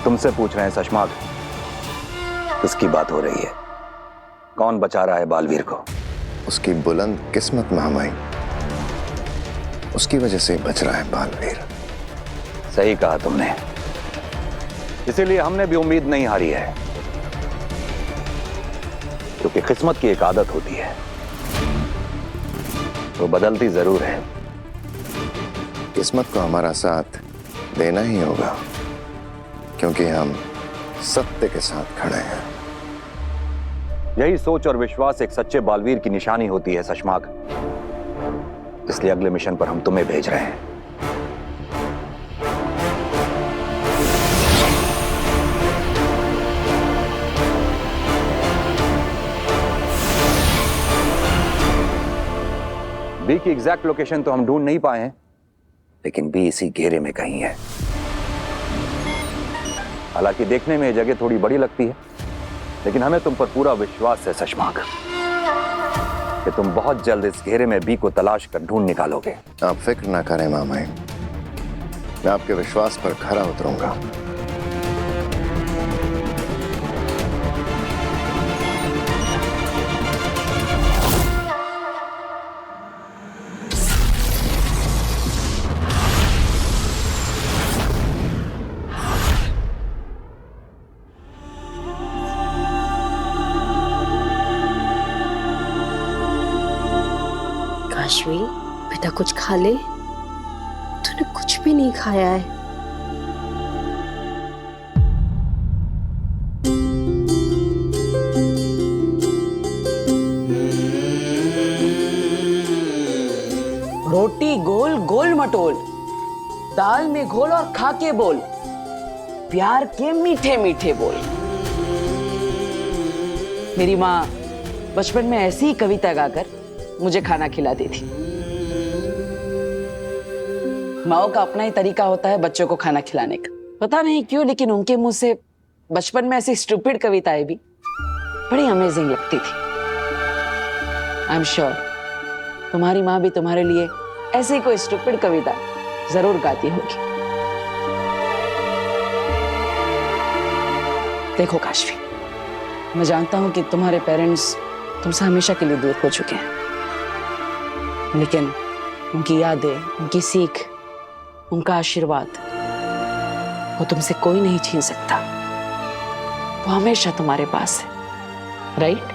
तुमसे पूछ रहे हैं सशमाग, किसकी बात हो रही है? कौन बचा रहा है बालवीर को? उसकी बुलंद किस्मत महामाई, उसकी वजह से बच रहा है बालवीर। सही कहा तुमने, इसीलिए हमने भी उम्मीद नहीं हारी है, क्योंकि किस्मत की एक आदत होती है, वो बदलती जरूर है। किस्मत को हमारा साथ देना ही होगा, क्योंकि हम सत्य के साथ खड़े हैं। यही सोच और विश्वास एक सच्चे बालवीर की निशानी होती है सशमाग। इसलिए अगले मिशन पर हम तुम्हें भेज रहे हैं। बी की एग्जैक्ट लोकेशन तो हम ढूंढ नहीं पाए हैं, लेकिन बी इसी घेरे में कहीं है। हालांकि देखने में यह जगह थोड़ी बड़ी लगती है, लेकिन हमें तुम पर पूरा विश्वास है सशमाग कि तुम बहुत जल्द इस घेरे में बी को तलाश कर ढूंढ निकालोगे। आप फिक्र ना करें मामाई, मैं आपके विश्वास पर खरा उतरूंगा। काशवी, बेटा कुछ खा ले। तूने कुछ भी नहीं खाया है। रोटी गोल गोल मटोल, दाल में घोल और खा के बोल, प्यार के मीठे मीठे बोल। मेरी माँ बचपन में ऐसी ही कविता गाकर मुझे खाना खिलाती थी। माओ का अपना ही तरीका होता है बच्चों को खाना खिलाने का। पता नहीं क्यों, लेकिन उनके मुंह से बचपन में ऐसी स्टूपिड कविताएं भी बड़ी अमेजिंग लगती थी। आई एम श्योर तुम्हारी माँ भी तुम्हारे लिए ऐसी कोई स्टूपिड कविता जरूर गाती होगी। देखो काशवी, मैं जानता हूं कि तुम्हारे पेरेंट्स तुमसे हमेशा के लिए दूर हो चुके हैं, लेकिन उनकी यादें, उनकी सीख, उनका आशीर्वाद वो तुमसे कोई नहीं छीन सकता। वो हमेशा तुम्हारे पास है, राइट?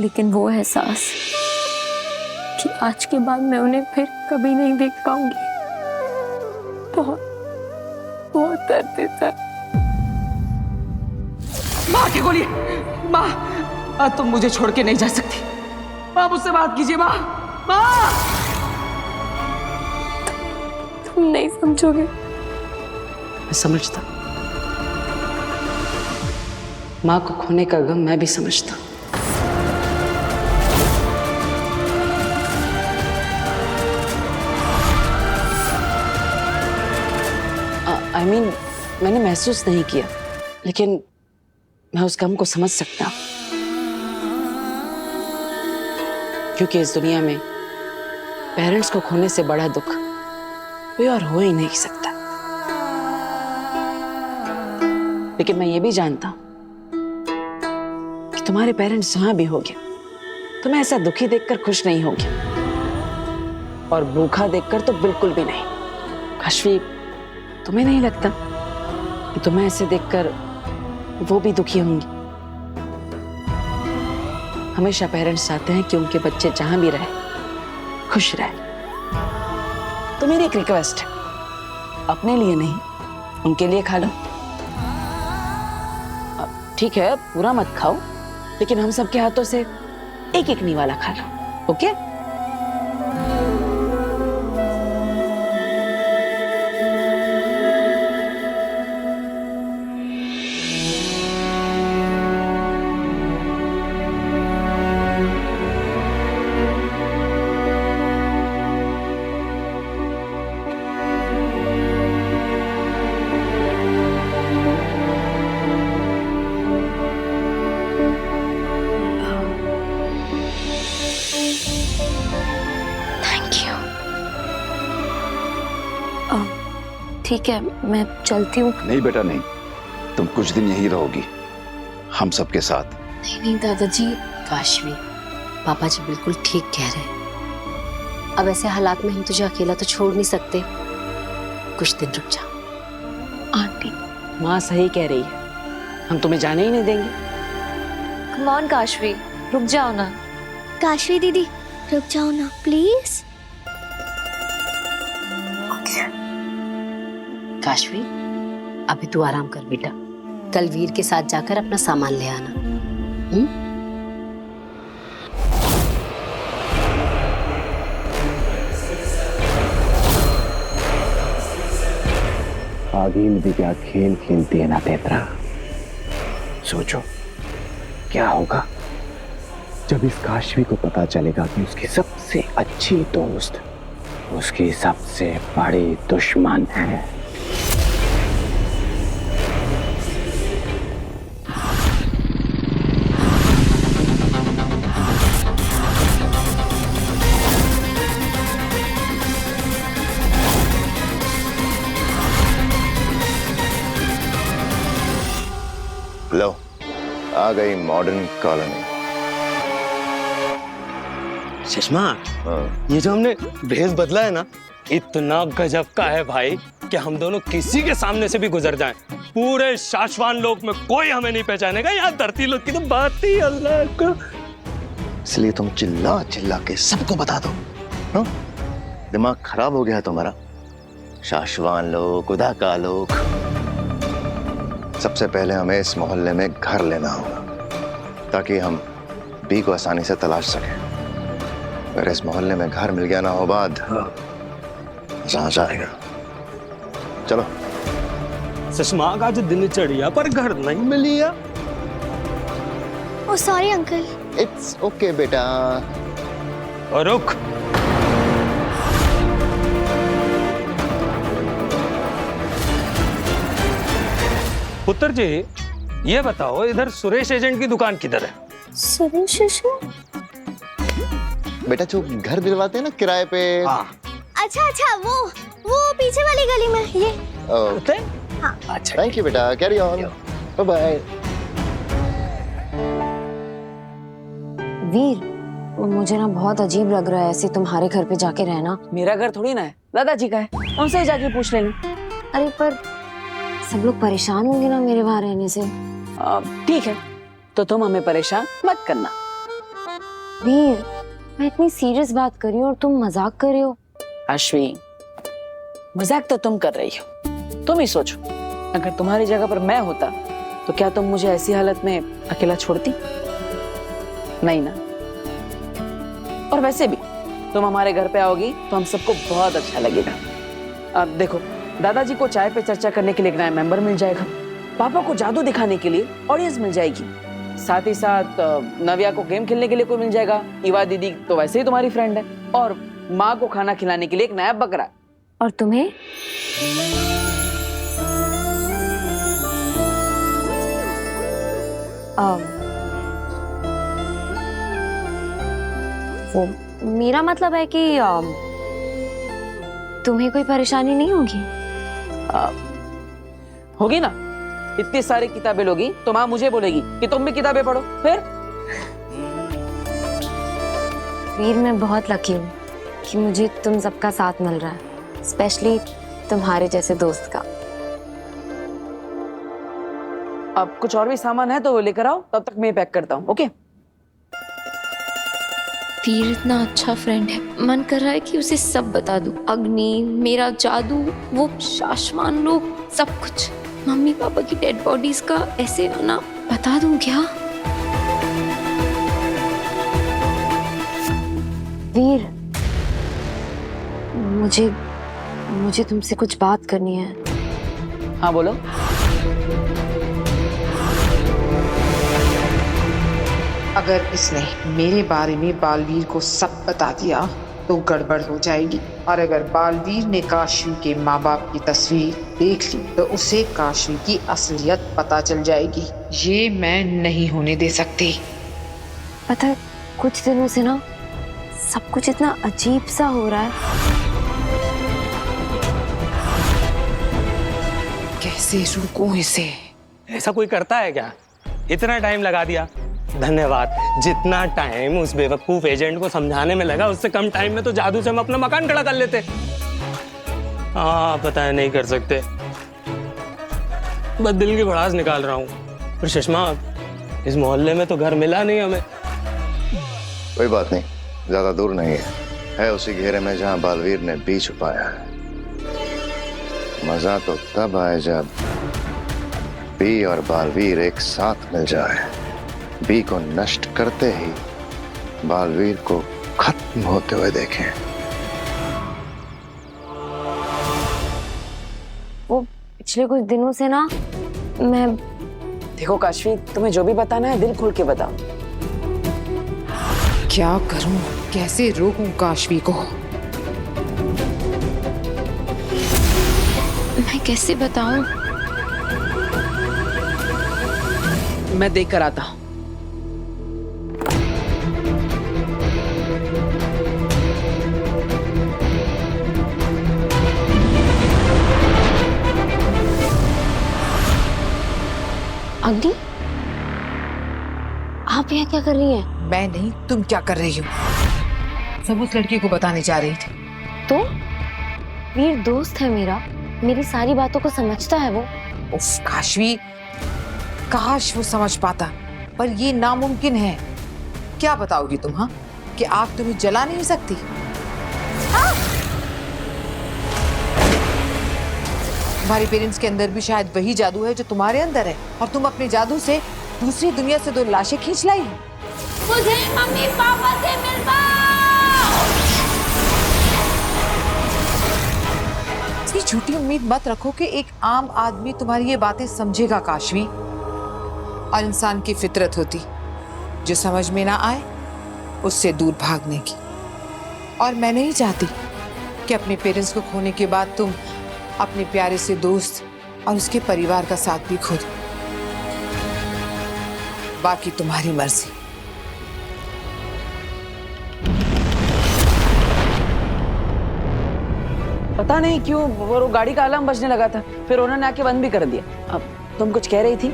लेकिन वो एहसास कि आज के बाद मैं उन्हें फिर कभी नहीं देख पाऊंगी, बहुत बहुत दर्द देता है। माँ की गोली, माँ आज तुम मुझे छोड़ के नहीं जा सकती। माँ मुझसे बात कीजिए। माँ, माँ तुम नहीं समझोगे। मैं समझता, माँ को खोने का गम मैं भी समझता। I mean, मैंने महसूस नहीं किया, लेकिन मैं उस गम को समझ सकता हूं, क्योंकि इस दुनिया में पेरेंट्स को खोने से बड़ा दुख कोई और हो ही नहीं सकता। लेकिन मैं ये भी जानता हूं कि तुम्हारे पेरेंट्स जहां भी होंगे, तुम्हें ऐसा दुखी देखकर खुश नहीं होंगे, और भूखा देखकर तो बिल्कुल भी नहीं। काशवी, तुम्हें नहीं लगता कि तुम्हें ऐसे देखकर वो भी दुखी होंगी? हमेशा पेरेंट्स चाहते हैं कि उनके बच्चे जहां भी रहे खुश रहे। तो मेरी एक रिक्वेस्ट है, अपने लिए नहीं, उनके लिए खा लो। ठीक है, पूरा मत खाओ, लेकिन हम सबके हाथों से एक एक निवाला खा लो, ओके? ठीक है, मैं चलती हूँ। नहीं बेटा नहीं, तुम कुछ दिन यहीं रहोगी हम सबके साथ। नहीं नहीं दादाजी, काशवी, पापा जी बिल्कुल ठीक कह रहे हैं। अब ऐसे हालात में हम तुझे अकेला तो छोड़ नहीं सकते। कुछ दिन रुक जा। आंटी। माँ सही कह रही है, हम तुम्हें जाने ही नहीं देंगे। कम ऑन काशवी, रुक जाओ ना। काशवी दीदी रुक जाओ ना प्लीज। काशवी, अभी तू आराम कर बेटा। कल वीर के साथ जाकर अपना सामान ले आना। आगिल भी क्या खेल खेलती है ना तेतरा। सोचो क्या होगा जब इस काशवी को पता चलेगा कि उसकी सबसे अच्छी दोस्त उसकी सबसे बड़ी दुश्मन है। लो, आ गई मॉडर्न कॉलोनी। सुषमा, हाँ। ये जो हमने भेष बदला है ना, इतना गजब का है भाई कि हम दोनों किसी के सामने से भी गुजर जाएं, पूरे शाश्वान लोक में कोई हमें नहीं पहचानेगा। यहाँ धरती लोक की तो बात ही अलग का। इसलिए तुम चिल्ला चिल्ला के सबको बता दो। हाँ? दिमाग खराब हो गया है तुम्हारा। शाश्वान लोक, उदा का लोक। सबसे पहले हमें इस मोहल्ले में घर लेना होगा ताकि हम बी को आसानी से तलाश सकें। अगर इस मोहल्ले में घर मिल गया ना हो बाद मजा आ जाएगा। चलो। सुषमा का जो दिनचर्या पर घर नहीं मिलिया। ओ सॉरी अंकल। इट्स ओके बेटा। और रुक, पुत्र जी ये बताओ, इधर सुरेश एजेंट की दुकान किधर है? सुरेश बेटा जो घर दिलवाते हैं ना किराए पे। हाँ। अच्छा अच्छा, वो पीछे वाली गली में ये। हाँ। अच्छा, थैंक यू बेटा, कैरी ऑन, बाय बाय। वीर, मुझे ना बहुत अजीब लग रहा है ऐसे तुम्हारे घर पे जाके रहना। मेरा घर थोड़ी ना है, दादाजी का है, उनसे ही जाके पूछ लेना। अरे पर सब लोग परेशान होंगे ना मेरे वहां रहने से। ठीक है, तो तुम हमें परेशान मत करना। वीर, मैं इतनी सीरियस बात कर रही हूँ और तुम मजाक कर रहे हो। अश्वी, मजाक तो तुम कर रही हो। तुम ही सोचो, अगर तुम्हारी जगह पर मैं होता तो क्या तुम मुझे ऐसी हालत में अकेला छोड़ती? नहीं ना। और वैसे भी तुम हमारे घर पे आओगी तो हम सबको बहुत अच्छा लगेगा। अब देखो, दादाजी को चाय पे चर्चा करने के लिए एक नया मेंबर मिल जाएगा, पापा को जादू दिखाने के लिए ऑडियंस मिल जाएगी, साथ ही साथ नव्या को गेम खेलने के लिए कोई मिल जाएगा, ईवा दीदी तो वैसे ही तुम्हारी फ्रेंड है, और माँ को खाना खिलाने के लिए एक नया बकरा। और तुम्हें? वो मेरा मतलब है कि तुम्हें कोई परेशानी नहीं होगी? होगी ना। इतनी सारी किताबें लोगी तो माँ मुझे बोलेगी कि तुम भी किताबें पढ़ो। फिर वीर, मैं बहुत लकी हूँ कि मुझे तुम सबका साथ मिल रहा है, स्पेशली तुम्हारे जैसे दोस्त का। अब कुछ और भी सामान है तो वो लेकर आओ, तब तक मैं पैक करता हूँ। ओके? वीर इतना अच्छा फ्रेंड है, मन कर रहा है कि उसे सब बता दूं। अग्नि, मेरा जादू, वो शाश्वान लोग, सब कुछ। मम्मी पापा की डेड बॉडीज का ऐसे आना बता दूं क्या? वीर, मुझे तुमसे कुछ बात करनी है। हाँ बोलो। अगर इसने मेरे बारे में बालवीर को सब बता दिया तो गड़बड़ हो जाएगी, और अगर बालवीर ने काशवी के माँ बाप की तस्वीर देख ली तो उसे काशवी की असलियत पता चल जाएगी। ये मैं नहीं होने दे सकती। पता है, कुछ दिनों से ना सब कुछ इतना अजीब सा हो रहा है। कैसे रोकूं इसे? ऐसा कोई करता है क्या? इतना टाइम लगा दिया, धन्यवाद। जितना टाइम उस बेवकूफ एजेंट को समझाने में लगा, उससे कम टाइम में तो जादू से हम अपना मकान खड़ा कर लेते। हाँ पता है नहीं कर सकते, बस दिल की भड़ास निकाल रहा हूँ। पर सुषमा, इस मोहल्ले में तो घर मिला नहीं हमें। कोई बात नहीं, ज्यादा दूर नहीं है उसी घेरे में जहां बालवीर ने बी छुपाया है। मजा तो तब आए जब बी और बालवीर एक साथ मिल जाए। बी को नष्ट करते ही बालवीर को खत्म होते हुए देखें। वो पिछले कुछ दिनों से ना मैं देखो काशवी, तुम्हें जो भी बताना है दिल खोल के बताओ। क्या करूं, कैसे रोकूं काशवी को? मैं कैसे बताऊं? मैं देख कर आता हूं। अग्नि, आप यहाँ क्या कर रही हैं? मैं नहीं, तुम क्या कर रही हो? सब उस लड़की को बताने जा रही थी। तो वीर दोस्त है मेरा, मेरी सारी बातों को समझता है वो। उफ काशवी, काश वो समझ पाता, पर ये नामुमकिन है। क्या बताओगी तुम? हाँ, कि आग तुम्हें जला नहीं सकती? तुम्हारे पेरेंट्स के अंदर भी शायद वही जादू है जो तुम्हारे अंदर है, और तुम अपने जादू से दूसरी दुनिया से 2 लाशें खींच लाई हो। मुझे मम्मी पापा से मिलवाओ। इतनी झूठी उम्मीद मत रखो कि एक आम आदमी तुम्हारी ये बातें समझेगा काशवी। और इंसान की फितरत होती जो समझ में ना आए उससे दूर भागने की। और मैं नहीं चाहती कि अपने पेरेंट्स को खोने के बाद तुम अपने प्यारे से दोस्त और उसके परिवार का साथ भी खो दो। बाकी तुम्हारी मर्जी। पता नहीं क्यों वो गाड़ी का अलार्म बजने लगा था, फिर उन्होंने आके बंद भी कर दिया। अब तुम कुछ कह रही थी?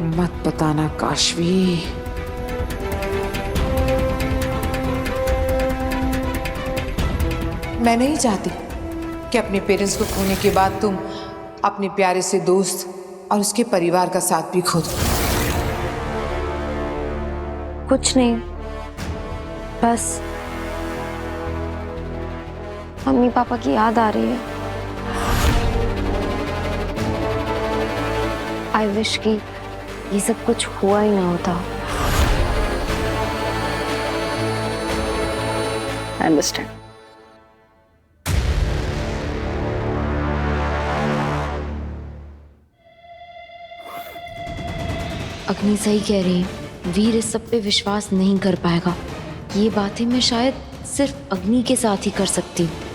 मत बताना काशवी। मैं नहीं चाहती कि अपने पेरेंट्स को खोने के बाद तुम अपने प्यारे से दोस्त और उसके परिवार का साथ भी खो दो। कुछ नहीं, बस मम्मी पापा की याद आ रही है। आई विश कि ये सब कुछ हुआ ही ना होता। I understand. अग्नि सही कह रही है, वीर इस सब पे विश्वास नहीं कर पाएगा। ये बातें मैं शायद सिर्फ अग्नि के साथ ही कर सकती हूँ।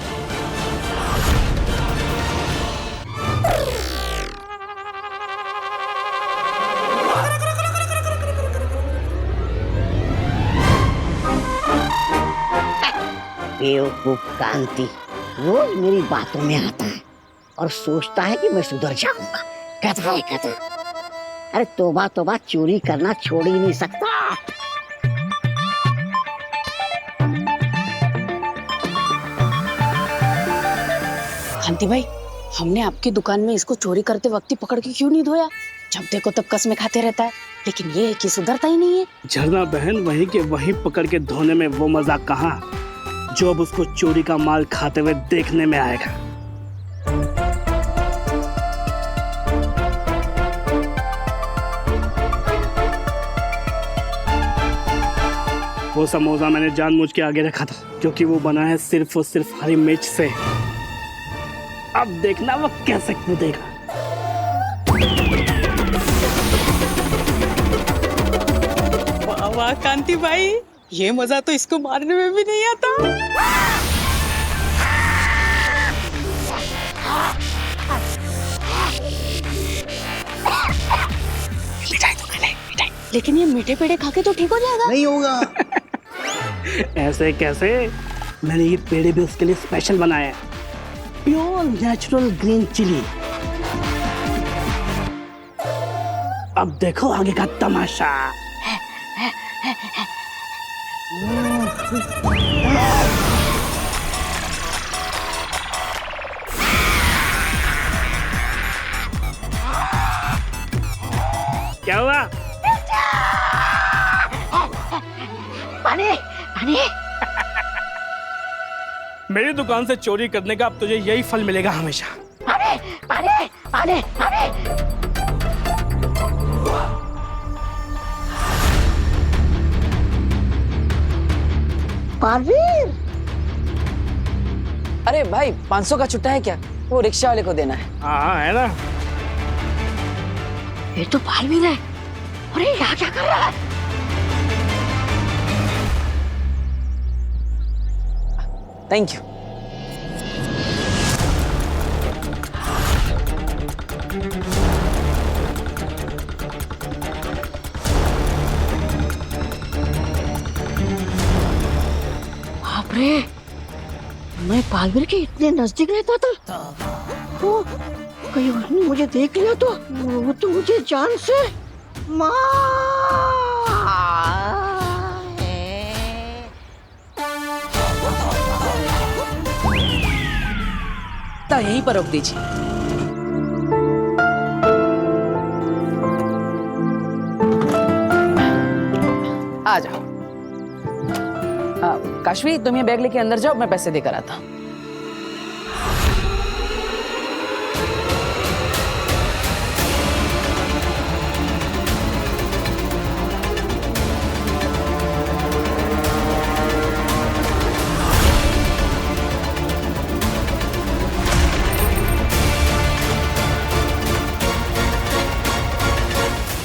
बेवकूफ कांति रोज मेरी बातों में आता है और सोचता है कि मैं सुधर जाऊंगा। कहता है कहता, अरे तोबा तोबा, चोरी करना छोड़ ही नहीं सकता। कांति भाई, हमने आपकी दुकान में इसको चोरी करते वक्त ही पकड़ के क्यों नहीं धोया? जब देखो तब कसमें खाते रहता है, लेकिन ये है कि सुधरता ही नहीं है। झरना बहन, वहीं के वहीं पकड़ के धोने में वो मजा कहाँ जो अब उसको चोरी का माल खाते हुए देखने में आएगा। वो समोसा मैंने जानबूझ के आगे रखा था, क्योंकि वो बना है सिर्फ और सिर्फ हरी मिर्च से। अब देखना वो कैसे कूदेगा। वाह वाह कांति भाई, ये मजा तो इसको मारने में भी नहीं आता। मिठाई तो खा ले, मिठाई। लेकिन ये मीठे पेड़े खा के तो ठीक हो जाएगा। नहीं होगा। ऐसे कैसे? मैंने ये पेड़े भी उसके लिए स्पेशल बनाए हैं, प्योर नेचुरल ग्रीन चिली। अब देखो आगे का तमाशा। क्या हुआ? पानी पानी। मेरी दुकान से चोरी करने का अब तुझे यही फल मिलेगा हमेशा। पानी पानी पानी पानी। बालवीर, अरे भाई 500 का छुट्टा है क्या? वो रिक्शा वाले को देना है। हाँ है ना। ये तो बालवीर है। अरे यहाँ क्या कर रहा है? Thank you. बाप रे, मैं बालवीर के इतने नजदीक रहता था। वो कहीं उसने मुझे देख लिया तो वो तो मुझे जान से यहीं पर रोक दीजिए। आ जाओ। काशवी, तुम ये बैग लेके अंदर जाओ, मैं पैसे देकर आता हूँ।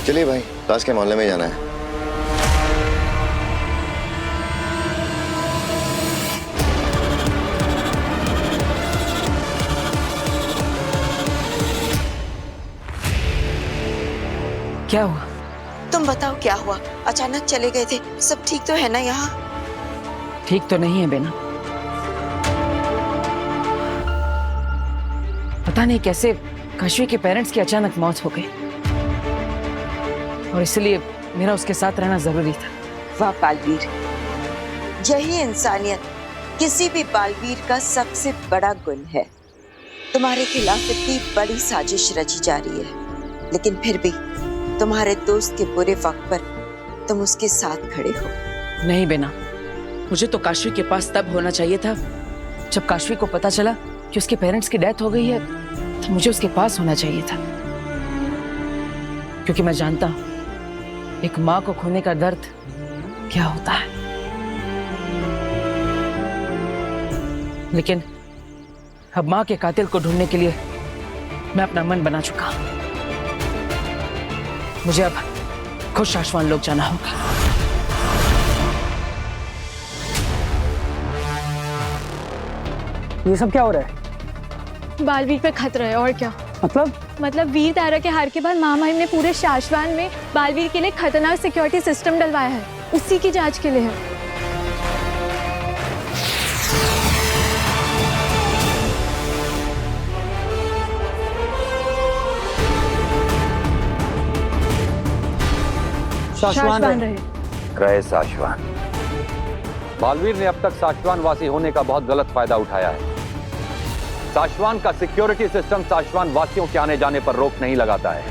चलिए भाई, पास के मोहल्ले में जाना है। क्या हुआ? तुम बताओ क्या हुआ? अचानक चले गए थे। सब ठीक तो है ना यहाँ? ठीक तो नहीं है बेना। पता नहीं कैसे काशवी के पेरेंट्स की अचानक मौत हो गई और इसलिए मेरा उसके साथ रहना जरूरी था। वाह बालवीर, यही इंसानियत किसी भी बालवीर का सबसे बड़ा गुण है। तुम्हारे खिलाफ इतनी बड़ी साजिश रची जा रही है, लेकिन फिर भी तुम्हारे दोस्त के बुरे वक्त पर तुम उसके साथ खड़े हो। नहीं बेना, मुझे तो काशवी के पास तब होना चाहिए था जब काशवी को पता चला कि उसके पेरेंट्स की डेथ हो गई है, तो मुझे उसके पास होना चाहिए था, क्योंकि मैं जानता हूं एक माँ को खोने का दर्द क्या होता है। लेकिन अब माँ के कातिल को ढूंढने के लिए मैं अपना मन बना चुका हूं। मुझे अब खुद शाश्वान लोग जाना होगा। ये सब क्या हो रहा है? बालवीर पे खतरा है। और क्या मतलब वीर तारा के हार के बाद महामहिम ने पूरे शाश्वान में बालवीर के लिए खतरनाक सिक्योरिटी सिस्टम डलवाया है। उसी की जांच के लिए है। शाश्वान रहे शाश्वान। बालवीर ने अब तक शाश्वान वासी होने का बहुत गलत फायदा उठाया है। शाश्वान का सिक्योरिटी सिस्टम शाश्वान वासियों के आने जाने पर रोक नहीं लगाता है,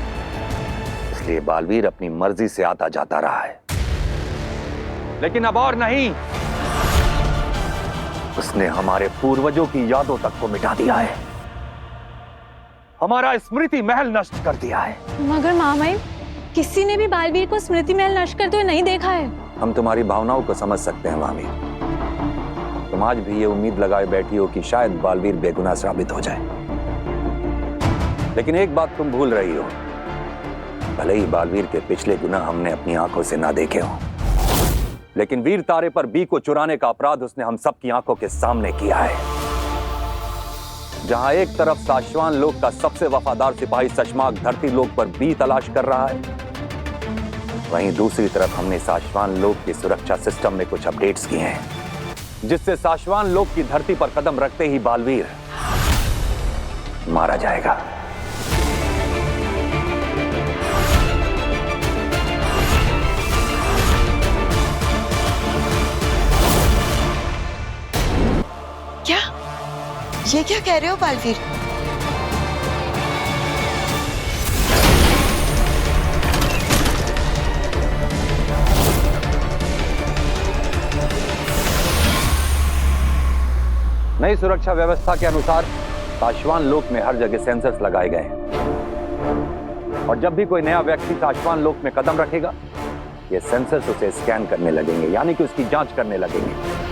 इसलिए बालवीर अपनी मर्जी से आता जाता रहा है। लेकिन अब और नहीं, उसने हमारे पूर्वजों की यादों तक को मिटा दिया है, हमारा स्मृति महल नष्ट कर दिया है। मगर महामहिम, किसी ने भी बालवीर को स्मृति महल नष्ट करते हुए नहीं देखा है। हम तुम्हारी भावनाओं को समझ सकते हैं मामी। तुम आज भी ये उम्मीद लगाए बैठी हो कि शायद बालवीर बेगुनाह साबित हो जाए, लेकिन एक बात तुम भूल रही हो। भले ही बालवीर के पिछले गुनाह हमने अपनी आंखों से ना देखे हो, लेकिन वीर तारे पर बी को चुराने का अपराध उसने हम सबकी आंखों के सामने किया है। जहां एक तरफ शाश्वान लोक का सबसे वफादार सिपाही सशमाक धरती लोक पर बी तलाश कर रहा है, वहीं दूसरी तरफ हमने शाश्वान लोक की सुरक्षा सिस्टम में कुछ अपडेट्स किए हैं, जिससे शाश्वान लोक की धरती पर कदम रखते ही बालवीर मारा जाएगा। ये क्या कह रहे हो बालवीर? नई सुरक्षा व्यवस्था के अनुसार शाश्वान लोक में हर जगह सेंसर्स लगाए गए हैं और जब भी कोई नया व्यक्ति शाश्वान लोक में कदम रखेगा ये सेंसर्स उसे स्कैन करने लगेंगे, यानी कि उसकी जांच करने लगेंगे।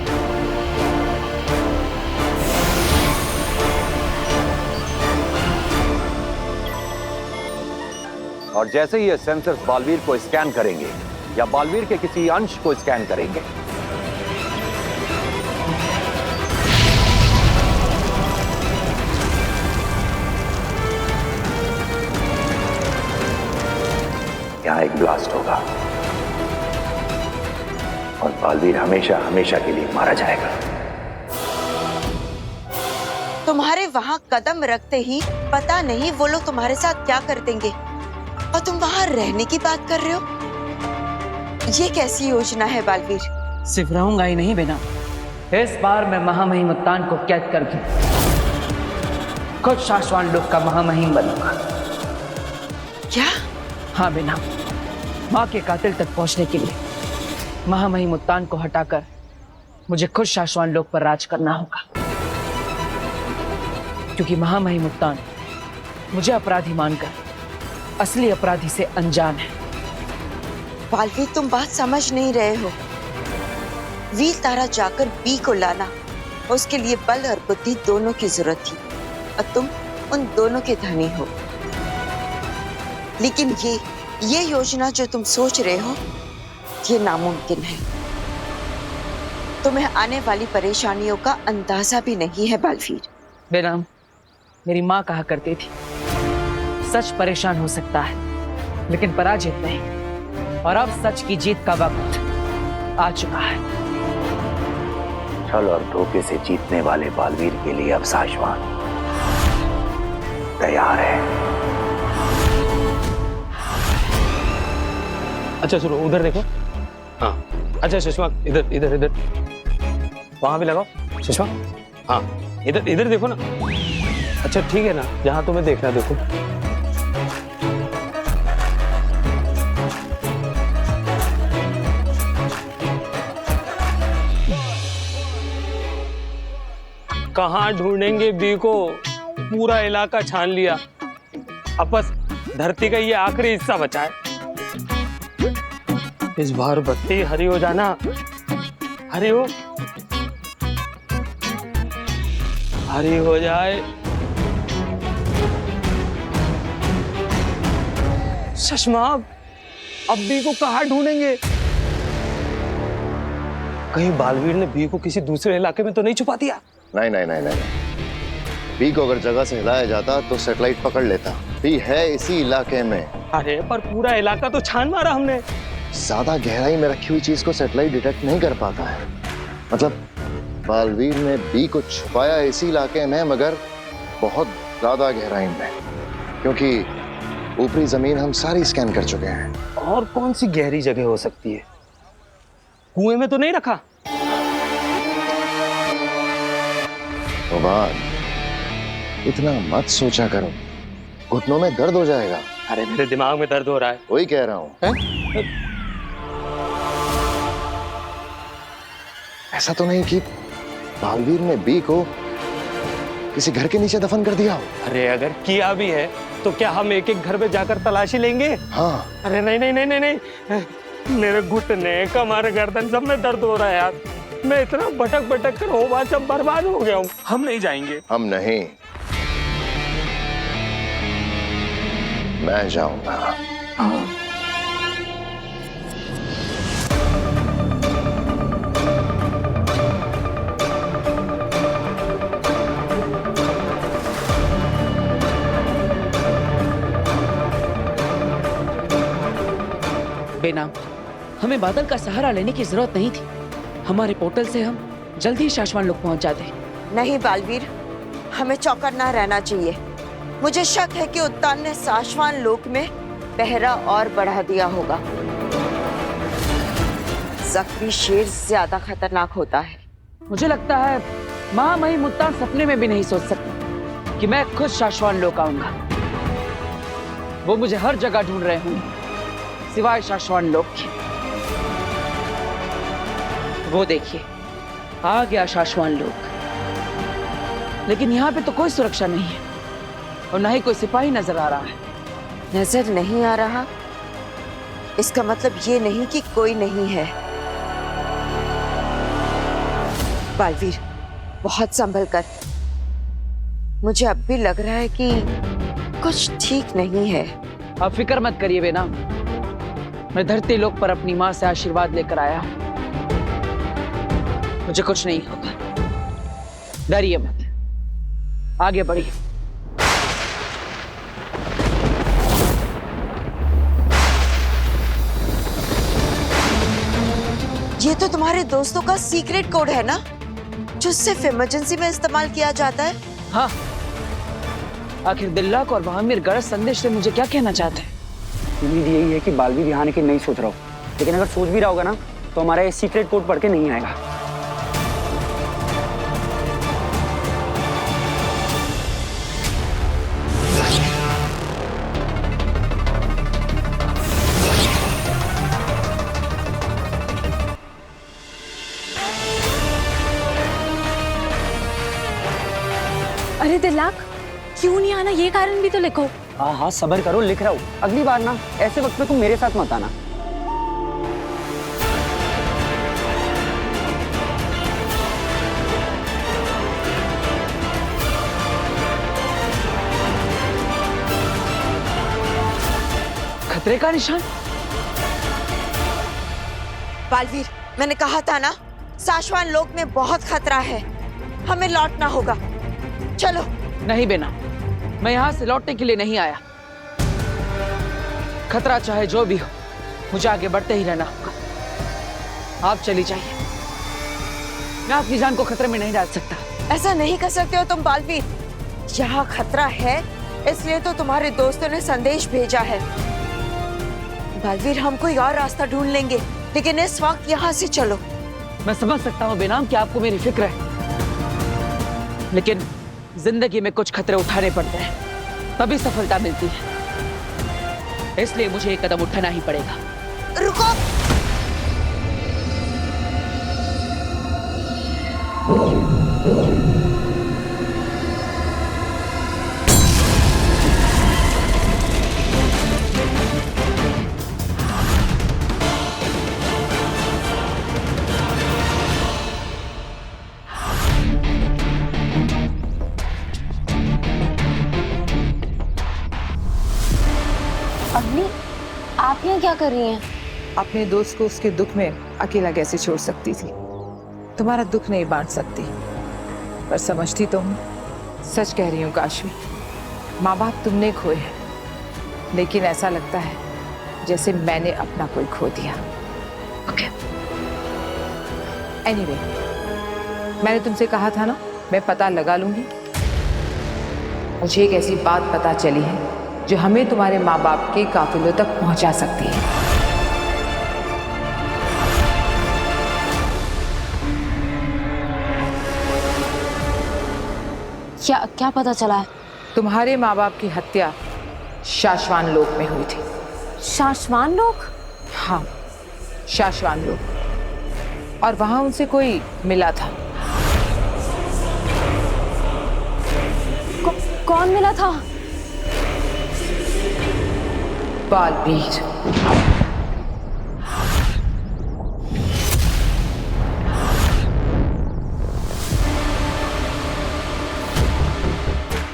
और जैसे ही ये सेंसर्स बालवीर को स्कैन करेंगे या बालवीर के किसी अंश को स्कैन करेंगे यहाँ एक ब्लास्ट होगा और बालवीर हमेशा हमेशा के लिए मारा जाएगा। तुम्हारे वहां कदम रखते ही पता नहीं वो लोग तुम्हारे साथ क्या कर देंगे और तुम वहां रहने की बात कर रहे हो। ये कैसी योजना है बालवीर? सिर्फ रहूंगा ही नहीं बेना, इस बार मैं महामहिम उत्तान को कैद कर दूं, खुद शाश्वान लोक का महामहिम बनूंगा। क्या? हाँ बेना, माँ के कातिल तक पहुंचने के लिए महामहिम उत्तान को हटाकर मुझे खुद शाश्वान लोक पर राज करना होगा, क्योंकि महामहिम उत्तान मुझे अपराधी मानकर असली अपराधी से अनजान है। बालवीर तुम बात समझ नहीं रहे हो। वीर तारा जाकर बी को लाना, उसके लिए बल और बुद्धि दोनों की जरूरत थी और तुम उन दोनों के धनी हो। लेकिन ये योजना जो तुम सोच रहे हो ये नामुमकिन है। तुम्हें आने वाली परेशानियों का अंदाजा भी नहीं है बालवीर। बेनाम, मेरी माँ कहा करती थी सच परेशान हो सकता है लेकिन पराजित नहीं, और अब सच की जीत का वक्त आ चुका है। छल और धोखे से जीतने वाले बालवीर के लिए अब शाश्वान तैयार है। अच्छा सुनो, उधर देखो। हाँ अच्छा सुषमा, इधर इधर इधर, वहां भी लगाओ सुषमा। हाँ इधर इधर देखो ना। अच्छा ठीक है ना, जहां तुम्हें देखना देखो। कहाँ ढूंढेंगे बी को? पूरा इलाका छान लिया, अब बस धरती का ये आखिरी हिस्सा बचा है। इस बार बत्ती हरी हो जाना, हरी हो, हरी हो जाए। सुषमा, अब बी को कहाँ ढूंढेंगे? कहीं बालवीर ने बी को किसी दूसरे इलाके में तो नहीं छुपा दिया? नहीं नहीं नहीं नहीं, बी को अगर जगह से हिलाया जाता तो सैटेलाइट पकड़ लेता। बी है इसी इलाके में। अरे पर पूरा इलाका तो छान मारा हमने। ज्यादा गहराई में रखी हुई चीज को सैटेलाइट डिटेक्ट नहीं कर पाता है। मतलब बालवीर ने बी को छुपाया इसी इलाके में, मगर बहुत ज्यादा गहराई में, क्योंकि ऊपरी जमीन हम सारी स्कैन कर चुके हैं। और कौन सी गहरी जगह हो सकती है? कुएं में तो नहीं रखा? तो बात इतना मत सोचा करो, घुटनों में दर्द हो जाएगा। अरे मेरे दिमाग में दर्द हो रहा है। वही कह रहा हूं। ऐसा तो नहीं कि बालवीर ने बी को किसी घर के नीचे दफन कर दिया हो? अरे अगर किया भी है तो क्या हम एक एक घर में जाकर तलाशी लेंगे? हाँ। अरे नहीं नहीं नहीं नहीं नहीं, मेरे घुटने, कमर, गर्दन सब में दर्द हो रहा है यार। मैं इतना भटक भटक कर हो बात सब बर्बाद हो गया हूँ। हम नहीं जाएंगे। हम नहीं, मैं जाऊंगा। बेनाम, हमें बादल का सहारा लेने की जरूरत नहीं थी। हमारे पोर्टल से हम जल्दी ही शाश्वान लोक पहुंच जाते। नहीं बालवीर, हमें चौकन्ना रहना चाहिए। मुझे शक है कि उत्तान ने शाश्वान लोक में पहरा और बढ़ा दिया होगा। जख्मी शेर ज्यादा खतरनाक होता है। मुझे लगता है महामहिम मुत्तार सपने में भी नहीं सोच सकती कि मैं खुद शाश्वान लोक आऊंगा। वो मुझे हर जगह ढूंढ रहे होंगे सिवाय शाश्वान लोक के। वो देखिए आ गया शाश्वान लोक, लेकिन यहाँ पे तो कोई सुरक्षा नहीं है और ना ही कोई सिपाही नजर आ रहा है। नजर नहीं आ रहा इसका मतलब ये नहीं कि कोई नहीं है। बालवीर बहुत संभल कर, मुझे अब भी लग रहा है कि कुछ ठीक नहीं है। आप फिक्र मत करिए बेना, मैं धरती लोक पर अपनी माँ से आशीर्वाद लेकर आया हूं। मुझे कुछ नहीं होगा, डरिए मत, आगे बढ़िए। ये तो तुम्हारे दोस्तों का सीक्रेट कोड है ना, जो सिर्फ इमरजेंसी में इस्तेमाल किया जाता है। हाँ, आखिर दिल्लाक और महावीर गरज संदेश से मुझे क्या कहना चाहते हैं? उम्मीद यही है कि बालवीर यहाँ आने की नहीं सोच रहा हो, लेकिन अगर सोच भी रहा होगा ना तो हमारा ये सीक्रेट कोड पढ़ के नहीं आएगा। अरे दिल्लाक, क्यों नहीं आना ये कारण भी तो लिखो। हाँ हाँ सब्र करो, लिख रहा हूँ। अगली बार ना ऐसे वक्त में तुम मेरे साथ मत आना। खतरे का निशान? बालवीर, मैंने कहा था ना, शाश्वान लोक में बहुत खतरा है, हमें लौटना होगा। चलो। नहीं बेना, मैं यहां से लौटने के लिए नहीं आया। खतरा चाहे जो भी हो, मुझे आगे बढ़ते ही रहना होगा। आप चली जाइए, मैं आपकी जान को खतरे में नहीं डाल सकता। ऐसा नहीं कर सकते हो तुम बालवीर, यहाँ खतरा है इसलिए तो तुम्हारे दोस्तों ने संदेश भेजा है। बालवीर, हम कोई और रास्ता ढूंढ लेंगे, लेकिन इस वक्त यहाँ से चलो। मैं समझ सकता हूँ बेनाम कि आपको मेरी फिक्र है, लेकिन जिंदगी में कुछ खतरे उठाने पड़ते हैं तभी सफलता मिलती है, इसलिए मुझे एक कदम उठाना ही पड़ेगा। रुको। अग्नि, आप यहाँ क्या कर रही हैं? अपने दोस्त को उसके दुख में अकेला कैसे छोड़ सकती थी? तुम्हारा दुख नहीं बांट सकती, पर समझती तो हूँ। सच कह रही हूँ काशवी, माँ बाप तुमने खोए हैं, लेकिन ऐसा लगता है जैसे मैंने अपना कोई खो दिया। ओके। एनीवे, मैंने तुमसे कहा था ना, मैं पता लगा लूंगी। मुझे एक ऐसी बात पता चली है जो हमें तुम्हारे माँ बाप के काफिलों तक पहुंचा सकती है। क्या पता चला है? तुम्हारे माँ बाप की हत्या शाश्वान लोक में हुई थी। शाश्वान लोक? हाँ, शाश्वान लोक, और वहां उनसे कोई मिला था। कौन मिला था? बालवीर।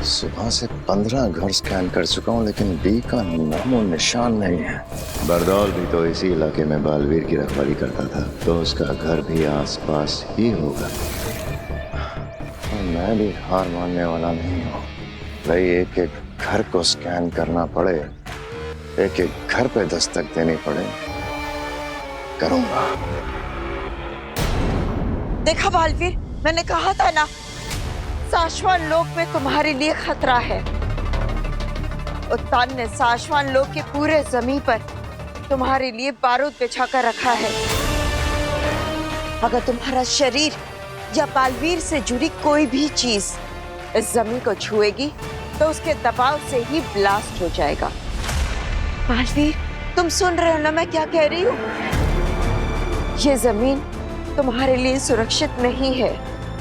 सुबह से 15 घर स्कैन कर चुका हूँ, लेकिन बी का नामो निशान नहीं है। बरदौल भी तो इसी इलाके में बालवीर की रखवाली करता था, तो उसका घर भी आसपास ही होगा। और मैं भी हार मानने वाला नहीं हूँ भाई। एक एक घर को स्कैन करना पड़े, एक एक घर पे दस्तक देनी पड़े, करूंगा। देखा बालवीर, मैंने कहा था ना, शाश्वान लोक में तुम्हारे लिए खतरा है। उत्तान ने शाश्वान लोक के पूरे जमीन पर तुम्हारे लिए बारूद बिछा कर रखा है। अगर तुम्हारा शरीर या बालवीर से जुड़ी कोई भी चीज इस जमीन को छुएगी तो उसके दबाव से ही ब्लास्ट हो जाएगा। बालवीर, तुम सुन रहे हो ना मैं क्या कह रही हूँ? ये जमीन तुम्हारे लिए सुरक्षित नहीं है।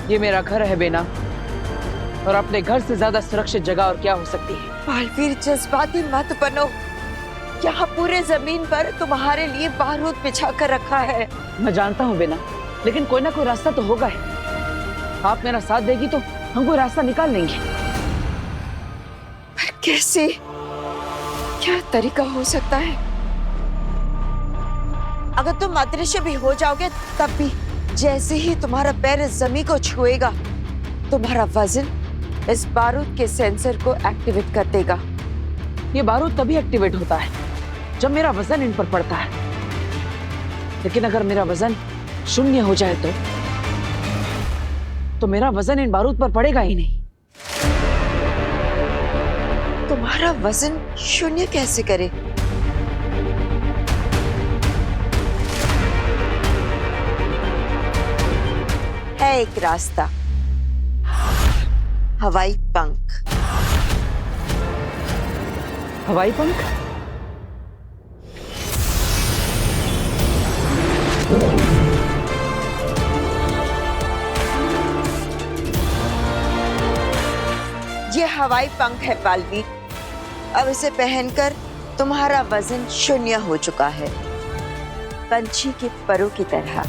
ये मेरा घर है बेना, और अपने घर से ज्यादा सुरक्षित जगह और क्या हो सकती है? बालवीर, जज्बाती मत बनो। यहाँ पूरे जमीन पर तुम्हारे लिए बारूद बिछा कर रखा है। मैं जानता हूँ बेना, लेकिन कोई ना कोई रास्ता तो होगा ही। आप मेरा साथ देगी तो हम कोई रास्ता निकाल लेंगे। पर कैसे? क्या तरीका हो सकता है? अगर तुम अदृश्य भी हो जाओगे तब भी जैसे ही तुम्हारा पैर इस जमीन को छुएगा, तुम्हारा वजन इस बारूद के सेंसर को एक्टिवेट कर देगा। ये बारूद तभी एक्टिवेट होता है जब मेरा वजन इन पर पड़ता है, लेकिन अगर मेरा वजन शून्य हो जाए तो मेरा वजन इन बारूद पर पड़ेगा ही नहीं। तुम्हारा वजन शून्य कैसे करे? है एक रास्ता, हवाई पंख। हवाई पंख? ये हवाई पंख है बालवीर। अब इसे पहनकर तुम्हारा वजन शून्य हो चुका है, पंछी के परों की तरह।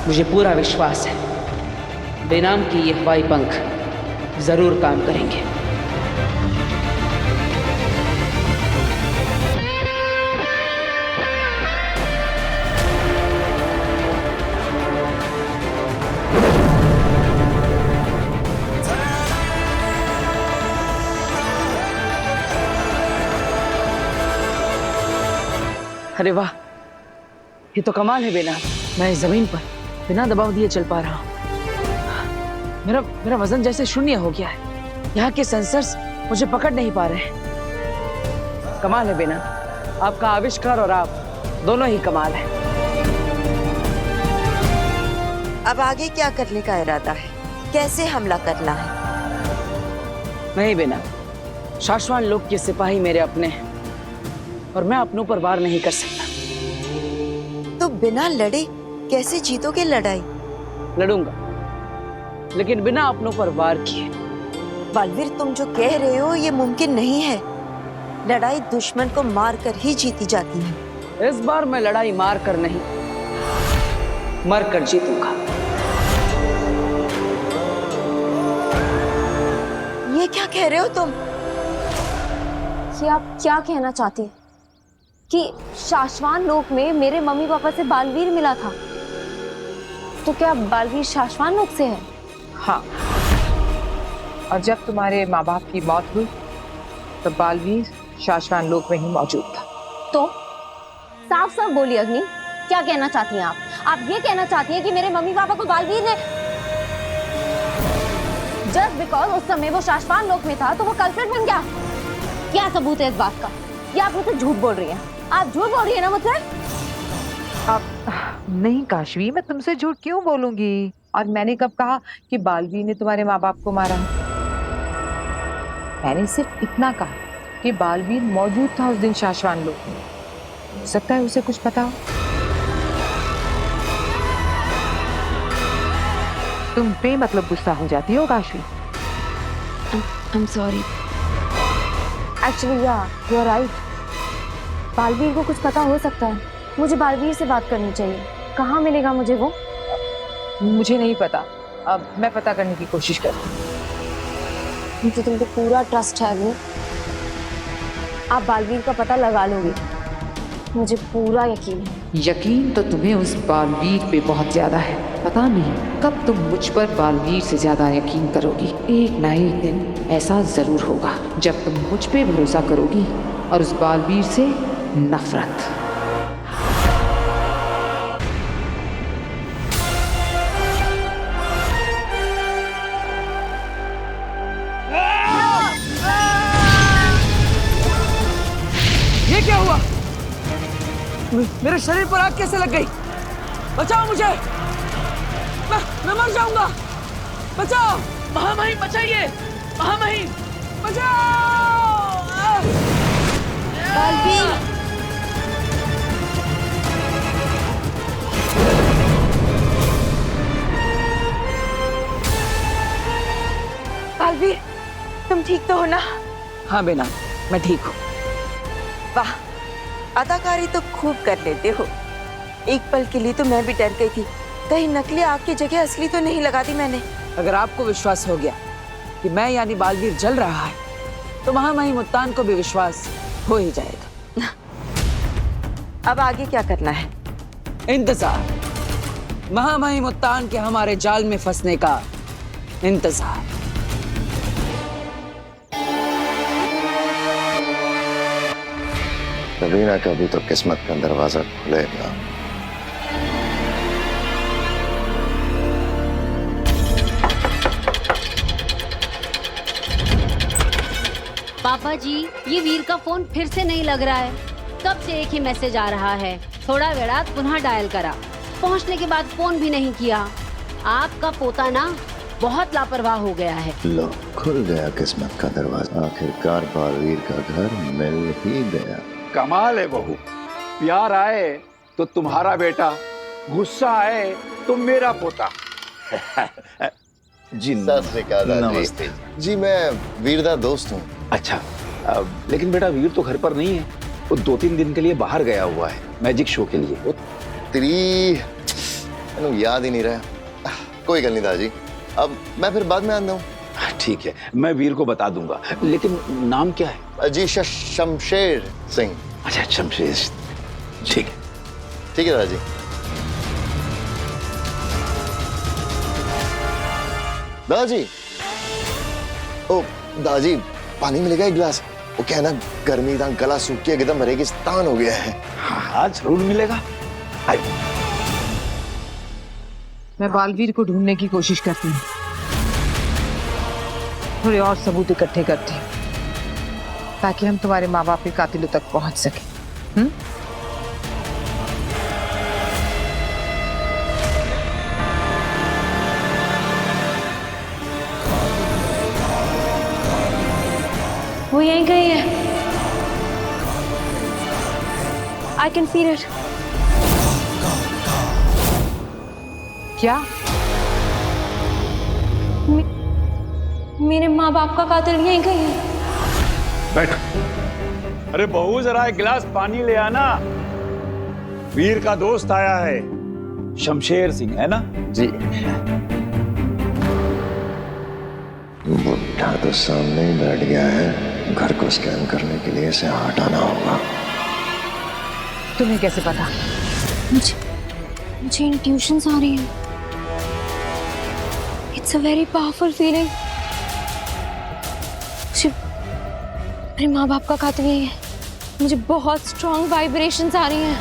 मुझे पूरा विश्वास है बेनाम की ये हवाई पंख जरूर काम करेंगे। अरे वाह, ये तो कमाल है बेना। मैं इस जमीन पर बिना दबाव दिए चल पा रहा हूँ। मेरा वजन जैसे शून्य हो गया है। यहाँ के सेंसर्स मुझे पकड़ नहीं पा रहे हैं। कमाल है बेना, आपका आविष्कार और आप दोनों ही कमाल है। अब आगे क्या करने का इरादा है? कैसे हमला करना है? नहीं बेना, शाश्वान लोक के सिपाही मेरे अपने हैं और मैं अपनों पर वार नहीं कर सकता। तो बिना लड़े कैसे जीतोगे लड़ाई? लड़ूंगा, लेकिन बिना अपनों पर वार किए। बालवीर, तुम जो कह रहे हो ये मुमकिन नहीं है। लड़ाई दुश्मन को मार कर ही जीती जाती है। इस बार मैं लड़ाई मार कर नहीं, मर कर जीतूंगा। ये क्या कह रहे हो तुम? कि आप क्या कहना चाहती हैं? कि शाश्वान लोक में मेरे मम्मी पापा से बालवीर मिला था, तो क्या बालवीर शाश्वान लोक से है? हाँ, और जब तुम्हारे माँ बाप की मौत हुई तो बालवीर शाश्वान लोक में ही मौजूद था। तो साफ साफ बोलिए अग्नि, क्या कहना चाहती हैं आप? आप ये कहना चाहती हैं कि मेरे मम्मी पापा को बालवीर ने जस्ट बिकॉज उस समय वो शाश्वान लोक में था तो वो कल्प्रिट बन गया? क्या सबूत है इस बात का? या आप मुझसे झूठ बोल रही हैं? आप झूठ बोल रही है ना मुझसे? नहीं काशवी, मैं तुमसे झूठ क्यों बोलूंगी? और मैंने कब कहा कि बालवीर ने तुम्हारे माँ बाप को मारा? मैंने सिर्फ इतना कहा कि बालवीर मौजूद था उस दिन शाश्वान लोक में। हो सकता है उसे कुछ पता हो। तुम बेमतलब गुस्सा हो जाती हो Kashvi. I'm sorry. Actually, yeah, you are right. Baalveer को कुछ पता हो सकता है। मुझे बालवीर से बात करनी चाहिए। कहाँ मिलेगा मुझे वो? मुझे नहीं पता, अब मैं पता करने की कोशिश करती हूँ। मुझे तुम पे पूरा ट्रस्ट है अग्नि। आप बालवीर का पता लगा लोगे, मुझे पूरा यकीन है। यकीन तो तुम्हें उस बालवीर पे बहुत ज्यादा है। पता नहीं कब तुम मुझ पर बालवीर से ज्यादा यकीन करोगी। एक ना एक दिन ऐसा जरूर होगा जब तुम मुझ पे भरोसा करोगी और उस बालवीर से नफरत। क्या हुआ? मेरे शरीर पर आग कैसे लग गई? बचाओ मुझे, मैं मर जाऊंगा। बचाओ महामहिम, बचाइए महामहिम, बचाओ। बालवीर, बालवीर, तुम ठीक तो हो ना? हाँ बेना, मैं ठीक हूँ। वाह, अदाकारी तो खूब कर लेते हो। एक पल के लिए तो मैं भी डर गई थी, कहीं नकली आग की जगह असली तो नहीं लगा दी मैंने। अगर आपको विश्वास हो गया कि मैं यानी बालवीर जल रहा है, तो महामहिम उत्तान को भी विश्वास हो ही जाएगा। अब आगे क्या करना है? इंतजार, महामहिम उत्तान के हमारे जाल में फंसने का इंतजार। कभी ना कभी तो किस्मत का दरवाजा खुलेगा। पापा जी, ये वीर का फोन फिर से नहीं लग रहा है। कब से एक ही मैसेज आ रहा है। थोड़ा वेड़ा पुनः डायल करा, पहुंचने के बाद फोन भी नहीं किया। आपका पोता ना बहुत लापरवाह हो गया है। लो, खुल गया किस्मत का दरवाजा। आखिरकार बालवीर का घर मिल ही गया। कमाल है बहू, प्यार आए तो तुम्हारा बेटा, गुस्सा आए तो मेरा पोता। जी नमस्ते जी, मैं वीरदा दोस्त हूँ। अच्छा, लेकिन बेटा वीर तो घर पर नहीं है, वो 2-3 दिन के लिए बाहर गया हुआ है मैजिक शो के लिए। वो तेरी याद ही नहीं रहा। कोई गल नहीं दादी, अब मैं फिर बाद में आना हूँ। ठीक है, मैं वीर को बता दूंगा, लेकिन नाम क्या है? जी शमशेर सिंह। अच्छा, शमशेर, ठीक है। ठीक है दादाजी। दादाजी, ओ दादाजी, पानी मिलेगा एक गिलास? वो क्या है ना, गर्मी था, गला सूख के एकदम रेगिस्तान हो गया है। हाँ जरूर मिलेगा। मैं बालवीर को ढूंढने की कोशिश करती हूँ, थोड़े और सबूत इकट्ठे करती हूँ, ताकि हम तुम्हारे माँ बाप के कातिलों तक पहुंच सके। वो यहीं कहीं है। I can feel it. क्या? मेरे माँ बाप का कातिल यहीं कहीं है। बैठ। अरे बहू, जरा एक गिलास पानी ले आना। वीर का दोस्त आया है, शमशेर सिंह, है ना? जी। बुढ़ा तो सामने ही बैठ गया है, घर को स्कैन करने के लिए इसे हटाना होगा। तुम्हें कैसे पता? मुझे इंट्यूशंस आ रही हैं। It's a very powerful feeling. मेरे माँ बाप का कातिल यही है। मुझे बहुत स्ट्रॉन्ग वाइब्रेशंस आ रही हैं।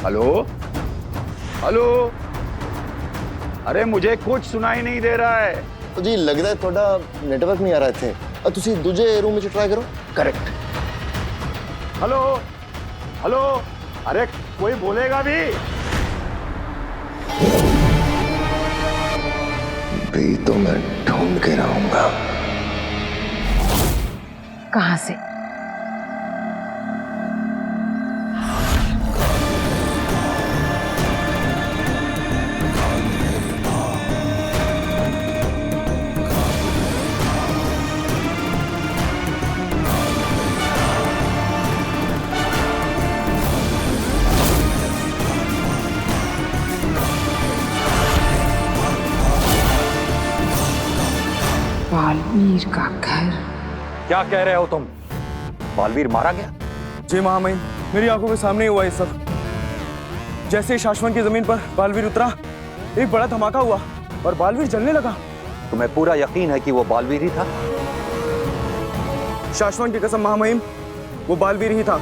हेलो हेलो, अरे मुझे कुछ सुनाई नहीं दे रहा है। तो जी लगता है थोड़ा नेटवर्क नहीं आ रहा थे। अब तुसी दूजे रूम में ट्राई करो। करेक्ट। हेलो हेलो, अरे कोई बोलेगा भी तो मैं ढूंढ के रहूंगा। कहां से? बालवीर का घर। क्या कह रहे हो तुम? बालवीर मारा गया? जी महामहिम, मेरी आंखों के सामने ही हुआ ये सब। जैसे ही शाश्वन की जमीन पर बालवीर उतरा, एक बड़ा धमाका हुआ और बालवीर जलने लगा। तुम्हें पूरा यकीन है कि वो बालवीर ही था? शाश्वन की कसम महामहिम, वो बालवीर ही था।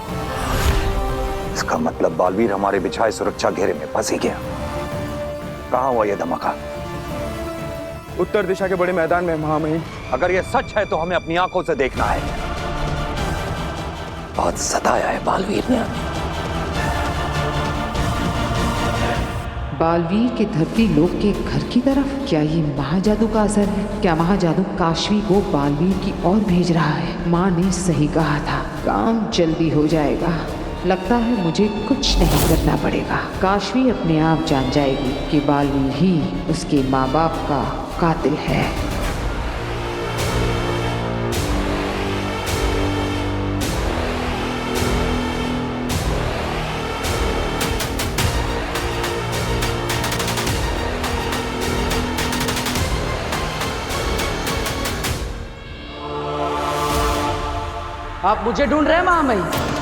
इसका मतलब बालवीर हमारे बिछाए सुरक्षा घेरे में फंस ही गया। कहाँ हुआ ये धमाका? उत्तर दिशा के बड़े मैदान में महामहिम। अगर ये सच है तो हमें अपनी आंखों से देखना है। बहुत सताया है बालवीर ने हमें। बालवीर के धरती लोक के घर की तरफ, क्या ये महाजादू का असर है? क्या महाजादू काशवी को बालवीर की ओर भेज रहा है? माँ ने सही कहा था, काम जल्दी हो जाएगा। लगता है मुझे कुछ नहीं करना पड़ेगा। काशवी अपने आप जान जाएगी कि बालवीर ही उसके माँ बाप का कातिल है। आप मुझे ढूंढ रहे हैं महामहिम?